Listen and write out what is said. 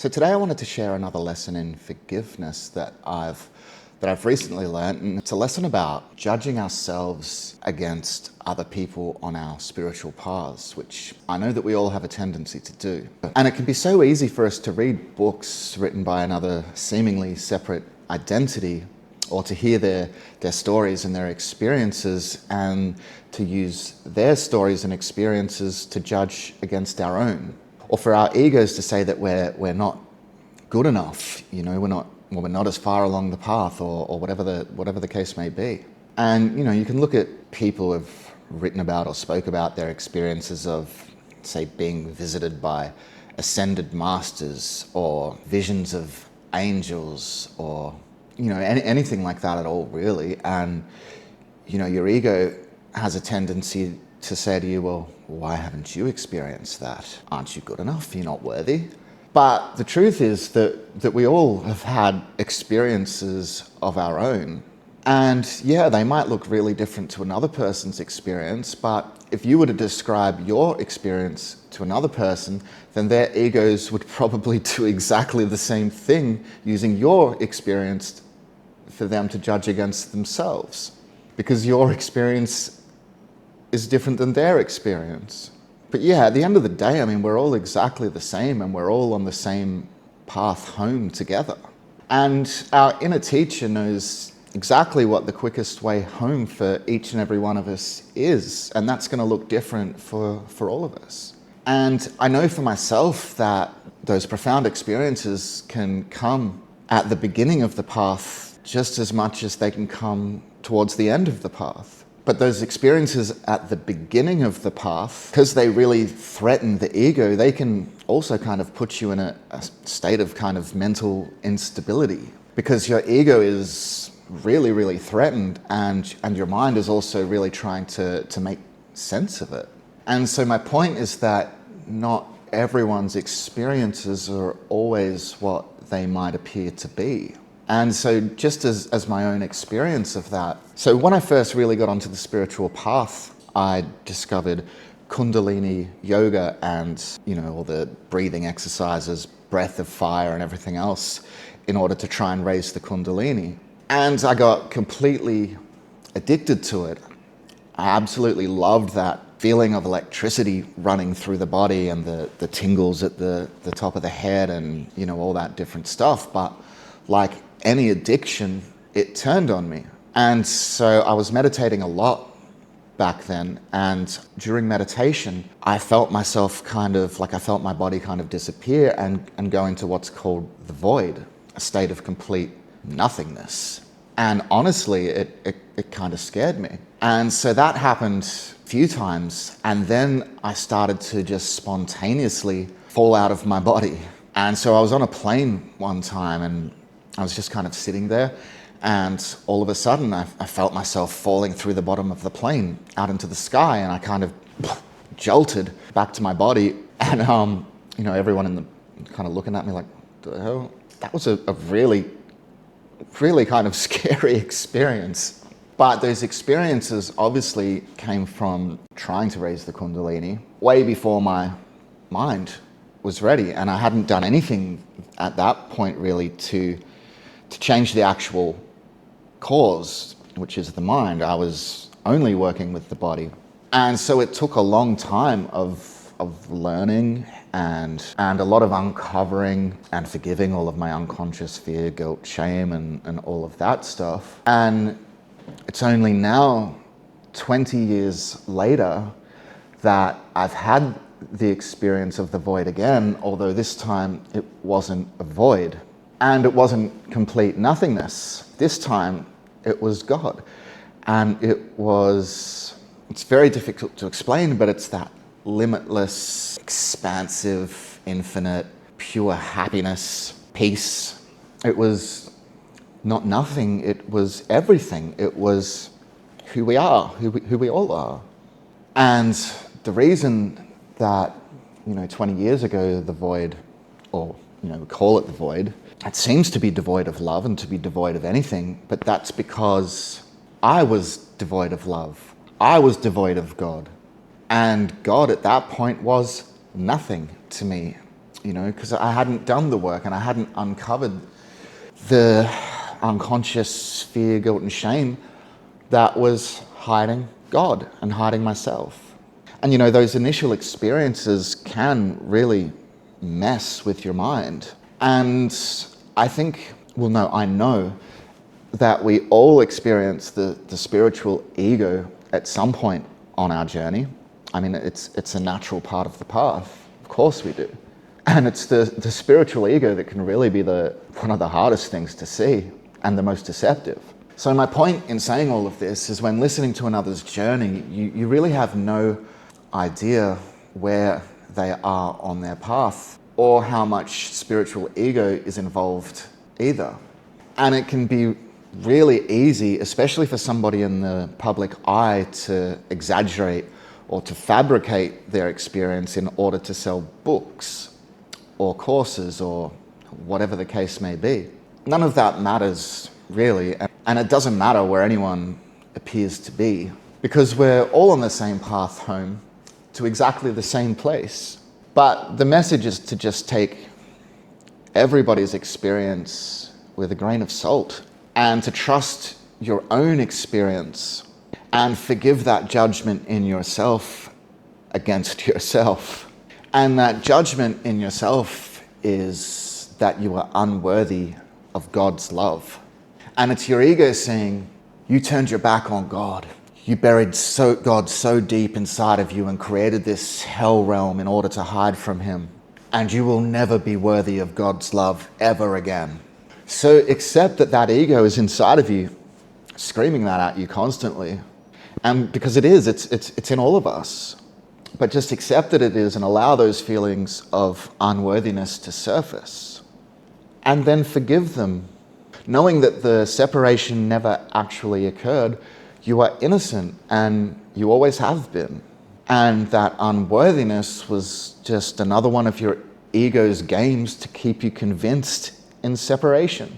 So today I wanted to share another lesson in forgiveness that I've recently learned, and it's a lesson about judging ourselves against other people on our spiritual paths, which I know that we all have a tendency to do. And it can be so easy for us to read books written by another seemingly separate identity, or to hear their stories and their experiences, and to use their stories and experiences to judge against our own. Or for our egos to say that we're not good enough, we're not as far along the path, or whatever the case may be. And you can look at people who have written about or spoke about their experiences of, say, being visited by ascended masters, or visions of angels, or anything like that at all, really. And your ego has a tendency to say to you, well, why haven't you experienced that? Aren't you good enough? You're not worthy. But the truth is that we all have had experiences of our own. And yeah, they might look really different to another person's experience, but if you were to describe your experience to another person, then their egos would probably do exactly the same thing, using your experience for them to judge against themselves. Because your experience is different than their experience. But yeah, at the end of the day, we're all exactly the same, and we're all on the same path home together. And our inner teacher knows exactly what the quickest way home for each and every one of us is, and that's going to look different for all of us. And I know for myself that those profound experiences can come at the beginning of the path just as much as they can come towards the end of the path. But those experiences at the beginning of the path, because they really threaten the ego, they can also kind of put you in a state of kind of mental instability, because your ego is really, really threatened, and your mind is also really trying to make sense of it. And so my point is that not everyone's experiences are always what they might appear to be. And so just as my own experience of that, so when I first really got onto the spiritual path, I discovered Kundalini yoga and, all the breathing exercises, breath of fire and everything else in order to try and raise the Kundalini. And I got completely addicted to it. I absolutely loved that feeling of electricity running through the body, and the tingles at the top of the head, and, all that different stuff. But like any addiction, it turned on me. And so I was meditating a lot back then, and during meditation, I felt myself I felt my body kind of disappear and go into what's called the void, a state of complete nothingness. And honestly, it kind of scared me. And so that happened a few times, and then I started to just spontaneously fall out of my body. And so I was on a plane one time, and I was just kind of sitting there, and all of a sudden I felt myself falling through the bottom of the plane out into the sky, and I kind of jolted back to my body, and everyone in the kind of looking at me like, what the hell? That was a really, really kind of scary experience. But those experiences obviously came from trying to raise the Kundalini way before my mind was ready, and I hadn't done anything at that point really to change the actual cause, which is the mind. I was only working with the body. And so it took a long time of learning and a lot of uncovering and forgiving all of my unconscious fear, guilt, shame, and all of that stuff. And it's only now, 20 years later, that I've had the experience of the void again, although this time it wasn't a void. And it wasn't complete nothingness. This time it was God. And it's very difficult to explain, but it's that limitless, expansive, infinite, pure happiness, peace. It was not nothing, it was everything. It was who we are, who we all are. And the reason that, 20 years ago, the void, or, we call it the void, it seems to be devoid of love and to be devoid of anything, but that's because I was devoid of love. I was devoid of God. And God at that point was nothing to me. because I hadn't done the work and I hadn't uncovered the unconscious fear, guilt, and shame that was hiding God and hiding myself. And those initial experiences can really mess with your mind. And I know that we all experience the spiritual ego at some point on our journey. I mean, it's a natural part of the path. Of course we do. And it's the spiritual ego that can really be one of the hardest things to see and the most deceptive. So my point in saying all of this is when listening to another's journey, you really have no idea where they are on their path or how much spiritual ego is involved either. And it can be really easy, especially for somebody in the public eye, to exaggerate or to fabricate their experience in order to sell books or courses or whatever the case may be. None of that matters really, and it doesn't matter where anyone appears to be, because we're all on the same path home to exactly the same place. But the message is to just take everybody's experience with a grain of salt and to trust your own experience and forgive that judgment in yourself against yourself. And that judgment in yourself is that you are unworthy of God's love. And it's your ego saying, you turned your back on God. You buried God so deep inside of you and created this hell realm in order to hide from him. And you will never be worthy of God's love ever again. So accept that ego is inside of you, screaming that at you constantly. And because it's in all of us. But just accept that it is and allow those feelings of unworthiness to surface. And then forgive them. Knowing that the separation never actually occurred, you are innocent and you always have been. And that unworthiness was just another one of your ego's games to keep you convinced in separation.